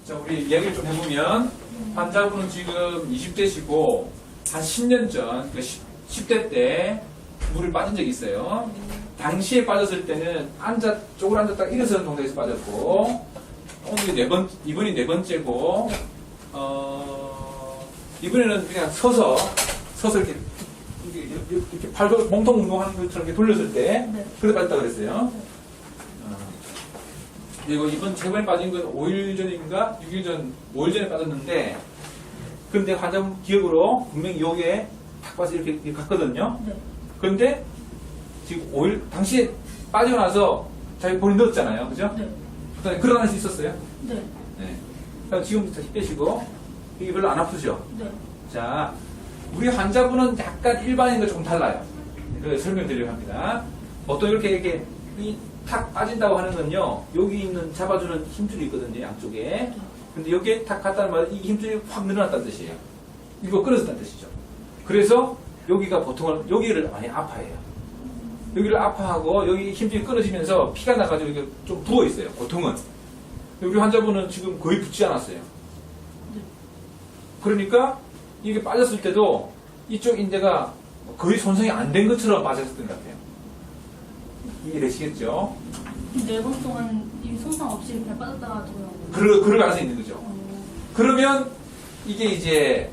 자, 우리 이야기를 좀 해보면, 환자분은 지금 20대시고, 한 10년 전, 10대 때 물을 빠진 적이 있어요. 당시에 빠졌을 때는 쪽으로 앉았다가 일어서는 동작에서 빠졌고, 오늘 이번이 네 번째고, 이번에는 그냥 서서 이렇게 팔도 몸통 운동하는 것처럼 이렇게 돌렸을 때, 그래 빠졌다 그랬어요. 그리고 이번 최근에 빠진 건 5일 전인가 6일 전, 5일 전에 빠졌는데, 근데 환자분 기억으로 분명히 여기에 탁 빠져 이렇게 갔거든요. 그런데 지금 5일, 당시에 빠지고 나서 자기 본인 넣었잖아요. 그죠? 네. 그러날 수 있었어요? 네. 네. 그럼 지금부터 힘 빼시고, 이게 별로 안 아프죠? 네. 자, 우리 환자분은 약간 일반인과 조금 달라요. 그래서 설명드리려고 합니다. 보통 이렇게 탁 빠진다고 하는 건요, 여기 있는 잡아주는 힘줄이 있거든요, 양쪽에. 근데 여기에 탁 갔다는 말은 이 힘줄이 확 늘어났다는 뜻이에요. 이거 끊어졌다는 뜻이죠. 그래서 여기가 보통은 여기를 많이 아파해요. 여기를 아파하고 여기 힘줄이 끊어지면서 피가 나가지고 이게 좀 부어 있어요, 보통은. 우리 환자분은 지금 거의 붙지 않았어요. 그러니까 이게 빠졌을 때도 이쪽 인대가 거의 손상이 안 된 것처럼 빠졌던 것 같아요. 이해되시겠죠? 4번 동안 이 손상 없이 그냥 빠졌다가 들어요. 그럴 가능성이 있는 거죠. 그러면 이게 이제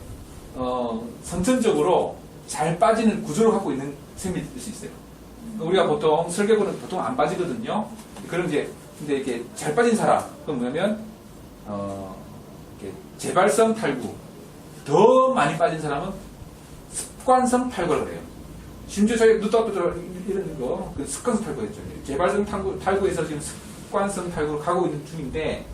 선천적으로 잘 빠지는 구조를 갖고 있는 셈이 될 수 있어요. 우리가 보통 설계구는 보통 안 빠지거든요. 그럼 이제 근데 이렇게 잘 빠진 사람 그건 뭐냐면 이렇게 재발성 탈구 더 많이 빠진 사람은 습관성 탈구라고 해요. 심지어 저희 누더부터 이런 거, 그 습관성 탈구였죠. 재발성 탈구에서 지금 습관성 탈구로 가고 있는 중인데,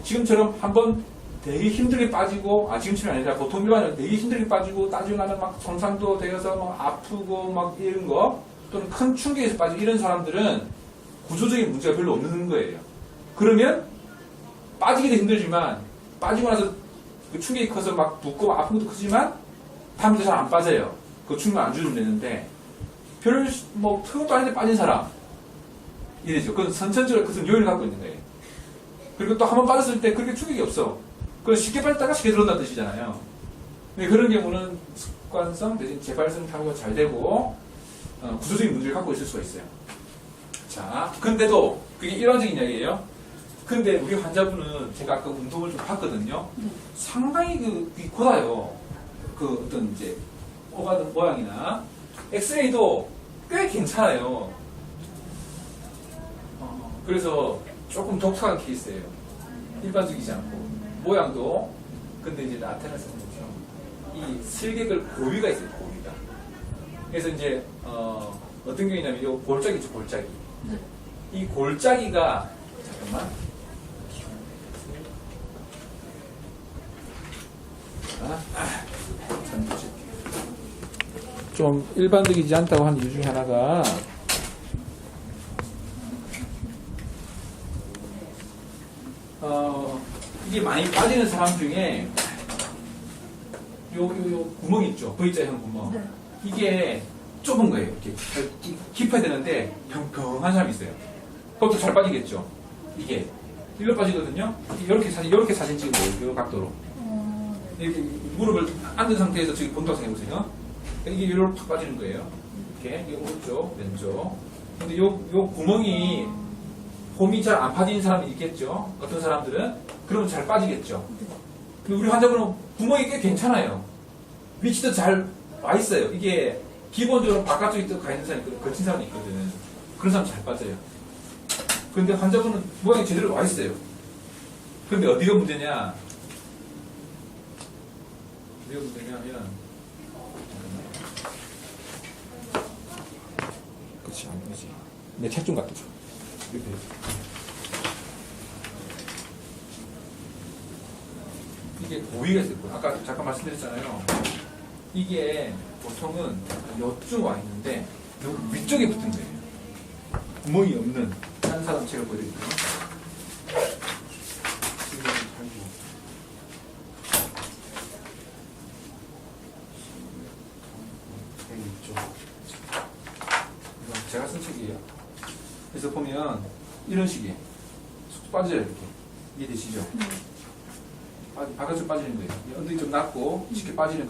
지금처럼 한번 되게 힘들게 빠지고, 지금처럼 아니라 보통 일반적으로 되게 힘들게 빠지고, 나중에 가면 막 손상도 되어서 막 아프고 막 이런 거, 또는 큰 충격에서 빠지고 이런 사람들은 구조적인 문제가 별로 없는 거예요. 그러면 빠지기도 힘들지만, 빠지고 나서 그 충격이 커서 막 붓고 아픈 것도 크지만, 다음부터 잘 안 빠져요. 그 충격 안 주면 되는데, 별, 특것도 아닌데 빠진 사람. 이래죠. 그건 선천적으로 그것은 요인을 갖고 있는 거예요. 그리고 또 한 번 빠졌을 때 그렇게 충격이 없어. 그건 쉽게 빠졌다가 쉽게 들어온다는 뜻이잖아요. 근데 그런 경우는 습관성 대신 재발성 탈구가 잘 되고, 구조적인 문제를 갖고 있을 수가 있어요. 자, 근데도 그게 일반적인 이야기예요. 근데 우리 환자분은 제가 아까 운동을 좀 봤거든요. 상당히 그게 고다요. 그 어떤 이제 오가는 모양이나 엑스레이도 꽤 괜찮아요. 그래서 조금 독특한 케이스예요. 일반적이지 않고 모양도. 근데 이제 나타나서 이 슬개글 고위가 있어요. 고위가. 그래서 이제 어떤 경우냐면 이 골짜기 있죠. 골짜기. 이 골짜기가 잠깐만. 좀 일반적이지 않다고 하는 이유 중에 하나가 이게 많이 빠지는 사람 중에 요 구멍 있죠. V자형 구멍. 네. 이게 좁은 거예요. 이렇게 깊어야 되는데 평평한 사람이 있어요. 그것도 잘 빠지겠죠. 이게 일로 빠지거든요. 이렇게 사진 찍어요. 이 각도로. 이렇게 무릎을 앉은 상태에서 지금 본다고 생각해보세요. 이게 이리로 팍 빠지는 거예요. 이렇게 오른쪽, 왼쪽. 근데 요 구멍이 홈이 잘 안 빠지는 사람이 있겠죠. 어떤 사람들은 그러면 잘 빠지겠죠. 근데 우리 환자분은 구멍이 꽤 괜찮아요. 위치도 잘 와 있어요. 이게 기본적으로 바깥쪽에 가 있는 사람이 거친 사람이 있거든. 그런 사람 잘 빠져요. 근데 환자분은 모양이 제대로 와 있어요. 근데 어디가 문제냐? 어디가 문제냐면 그렇지 안 되지. 내 책 좀 갖다 줘. 이렇게. 이게 고위가 있을 거예요. 아까 잠깐 말씀드렸잖아요. 이게 보통은 여쭈 와 있는데 여기 위쪽에 붙은 거예요. 구멍이 없는 한 사람 제가 보여드릴게요. 제가 쓴 책이에요. 그래서 보면 이런 식이에요. 쑥 빠져요 이렇게. 이해되시죠? 바깥으로 빠지는 거예요. 엉덩이 좀 낮고 쉽게 빠지는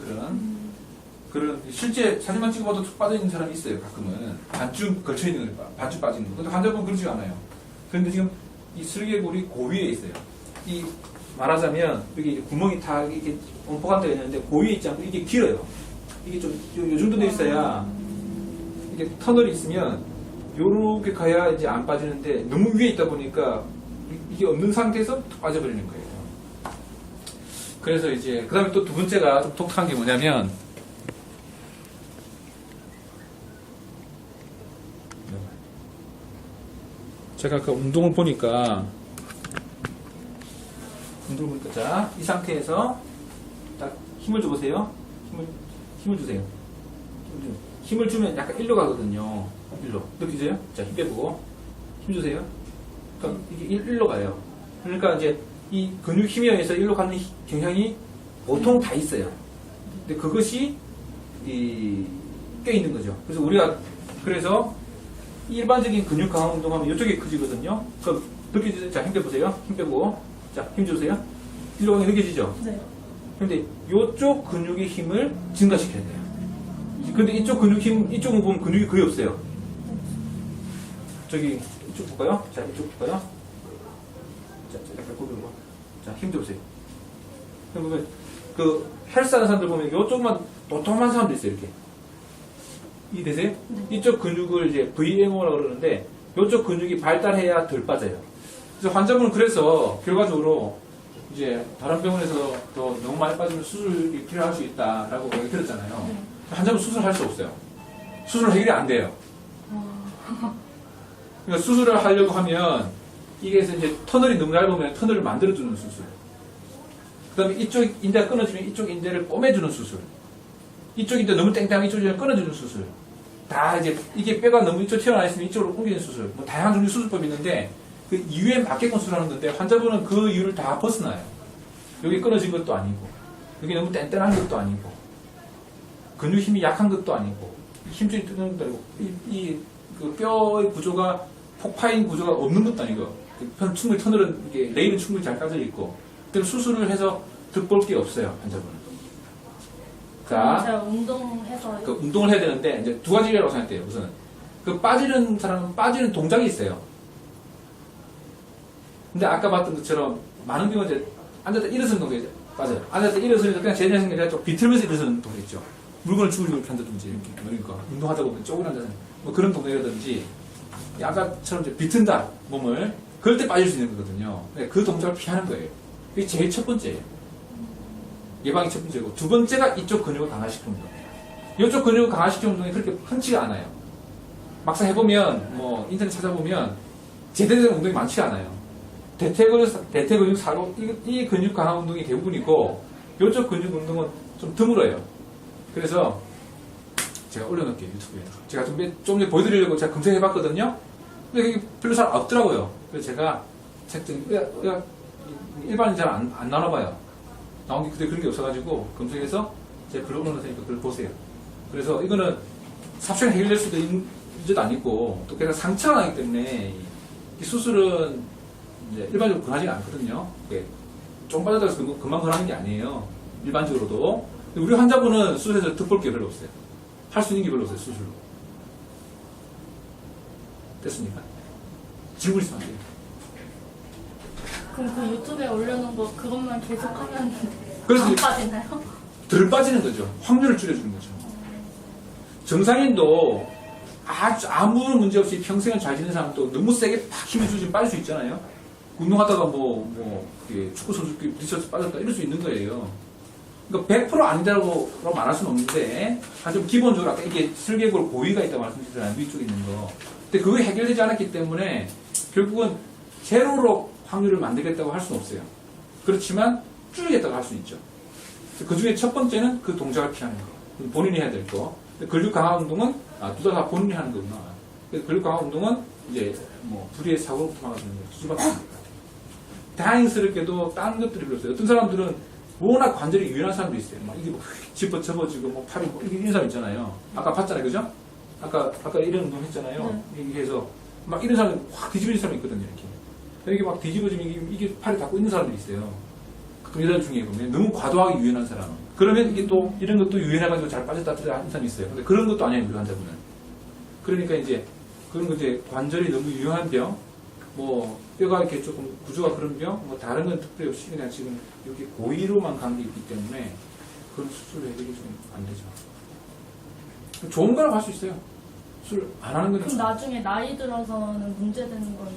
그런 실제 사진만 찍어봐도 툭 빠져 있는 사람이 있어요. 가끔은 반쯤 걸쳐 있는 거, 반쯤 빠지는 거. 근데 환자분 그러지 않아요. 그런데 지금 이 슬개골이 고위에 있어요. 이 말하자면 여기 이제 구멍이 다 이렇게 엄포가 되어 있는데 고위에 있지 않고 이게 길어요. 이게 좀 요 정도 돼 있어야 이게 터널이 있으면 요렇게 가야 이제 안 빠지는데 너무 위에 있다 보니까 이게 없는 상태에서 툭 빠져버리는 거예요. 그래서 이제 그 다음에 또 두 번째가 좀 독특한 게 뭐냐면 제가 아까 운동을 보니까 자, 이 상태에서 딱 힘을 줘보세요. 힘을 주세요. 힘을 주면 약간 일로 가거든요. 일로. 느끼세요? 자, 힘 빼보고. 힘 주세요. 그러니까 이게 일로 가요. 그러니까 이제 이 근육 힘에 의해서 일로 가는 경향이 보통 다 있어요. 근데 그것이 꽤 있는 거죠. 그래서 우리가 그래서 일반적인 근육 강화 운동하면 이쪽이 커지거든요. 그럼 느끼세요? 자, 힘 빼보세요. 힘 빼고. 자, 힘 주세요. 일로 가는 게 느껴지죠? 네. 근데 이쪽 근육의 힘을 증가시켜야 돼요. 근데 이쪽 근육 힘, 이쪽은 보면 근육이 거의 없어요. 저기, 이쪽 볼까요? 자, 이쪽 볼까요? 자, 약간 고개로 봐. 자, 힘 줘보세요. 그러면 그 헬스 하는 사람들 보면 이쪽만 도톰한 사람도 있어요, 이렇게. 이해되세요? 네. 이쪽 근육을 이제 VMO라고 그러는데 이쪽 근육이 발달해야 덜 빠져요. 그래서 환자분은 그래서 결과적으로 이제 다른 병원에서 더 너무 많이 빠지면 수술이 필요할 수 있다라고 얘기 들었잖아요. 네. 환자분 수술할 수 없어요. 수술 해결이 안 돼요. 그러니까 수술을 하려고 하면 이게 이제 터널이 너무 얇으면 터널을 만들어주는 수술. 그 다음에 이쪽 인대가 끊어지면 이쪽 인대를 꼬매주는 수술. 이쪽 인대 너무 땡땡하면 이쪽 인대를 끊어주는 수술. 다 이제 이게 뼈가 너무 이쪽 튀어나와 있으면 이쪽으로 옮기는 수술. 뭐 다양한 종류 수술법이 있는데 그 이유에 맞게끔 수술하는 건데 환자분은 그 이유를 다 벗어나요. 여기 끊어진 것도 아니고 여기 너무 뗀뗀한 것도 아니고 근육 힘이 약한 것도 아니고 힘줄이 뜨는 것도 아니고 그 뼈의 구조가 폭파인 구조가 없는 것도 아니고 충분히 터널은 이게 레일은 충분히 잘 까져 있고 그럼 수술을 해서 득볼 게 없어요 환자분은. 자, 제가 운동해서 그 운동을 해야 되는데 이제 두 가지라고 생각돼요. 우선 그 빠지는 사람은 빠지는 동작이 있어요. 근데 아까 봤던 것처럼 많은 경우 이제 앉았다 일어서는 동작이 맞아요. 앉았다 일어서는 그냥 제자리 생각이 좀 비틀면서 일어서는 동작 있죠. 물건을 죽으려고 이렇게 한다든지 이렇게 그러니까 운동하다 보면 쪼그려 앉아서 뭐 그런 동작이라든지 아까처럼 이제 비튼다 몸을 그럴 때 빠질 수 있는 거거든요. 그 동작을 피하는 거예요. 그게 제일 첫 번째예요. 예방이 첫 번째고 두 번째가 이쪽 근육을 강화시키는 거예요. 이쪽 근육을 강화시키는 운동이 그렇게 흔치가 않아요. 막상 해보면 뭐 인터넷 찾아보면 제대로 된 운동이 많지 않아요. 대퇴근육 사로 이 근육 강화 운동이 대부분이고 이쪽 근육 운동은 좀 드물어요. 그래서 제가 올려놓을게요 유튜브에. 제가 좀 전에 보여드리려고 제가 검색해봤거든요. 근데 그게 별로 잘 없더라고요. 그래서 제가 책등 일반인 잘 안 나눠봐요. 나온 게 그런 게 없어가지고 검색해서 제가 글로 올려놓으니까 그걸 보세요. 그래서 이거는 삽시간 해결될 수도 있는 문제도 아니고 또 그냥 상처가 나기 때문에 이 수술은 이제 일반적으로 권하지가 않거든요. 좀 빠져들어서 금방 권하는 게 아니에요. 일반적으로도. 우리 환자분은 수술에서 득볼 게 별로 없어요. 할 수 있는 게 별로 없어요, 수술로. 됐습니까? 질문 있으면 안 돼요. 그럼 그 유튜브에 올려놓은 거 그것만 계속하면 그래서 안 빠지나요? 덜 빠지는 거죠. 확률을 줄여주는 거죠. 정상인도 아무 문제 없이 평생을 잘 지내는 사람도 너무 세게 팍 힘을 주시면 빠질 수 있잖아요. 운동하다가 축구 선수끼리 부딪혀서 빠졌다 이럴 수 있는 거예요. 그러니까 100% 아니다라고 말할 수는 없는데 좀 기본적으로 아까 이게 슬개골 고위가 있다고 말씀드렸잖아요. 위쪽에 있는 거. 근데 그게 해결되지 않았기 때문에 결국은 제로로 확률을 만들겠다고 할 수는 없어요. 그렇지만 줄이겠다고 할 수 있죠. 그 중에 첫 번째는 그 동작을 피하는 거. 본인이 해야 될 거. 근육 강화 운동은 둘 다 본인이 하는 거구나. 근육 강화 운동은 이제 불의의 사고로부터 막아주는 수밖에 없습니다. 다행스럽게도 다른 것들이 별로 없어요. 어떤 사람들은 워낙 관절이 유연한 사람도 있어요. 막 이게 짚어 접어지고 팔이 이런 사람 있잖아요. 아까 봤잖아요, 그죠? 아까 이런 운동 했잖아요. 이렇게 해서 막 이런 사람 확 뒤집어진 사람이 있거든요, 이렇게. 이게 막 뒤집어지면 이게 팔이 닿고 있는 사람들이 있어요. 그럼 여자들 중에 보면 너무 과도하게 유연한 사람. 그러면 이게 또 이런 것도 유연해가지고 잘 빠졌다 하는 사람이 있어요. 근데 그런 것도 아니에요, 우리 환자분은. 그러니까 이제 그런 거 이제 관절이 너무 유연한 병, 뭐 뼈가 이렇게 조금 구조가 그런 병, 뭐 다른 건 특별히 없이 그냥 지금 이렇게 고의로만 간 게 있기 때문에 그런 수술 해결이 좀 안 되죠. 좋은 거라고 할 수 있어요. 수술 안 하는 거는. 그럼 나중에 나이 들어서는 문제되는 건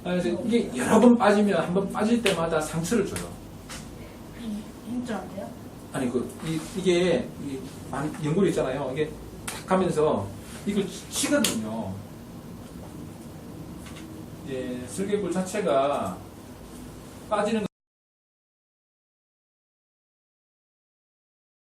그래서 이게 여러 번 빠지면 한 번 빠질 때마다 상처를 줘요. 힘들한데요? 아니 이게 많이 연골이 있잖아요. 이게 탁 하면서 이걸 치거든요. 이제 슬개골 자체가 빠지는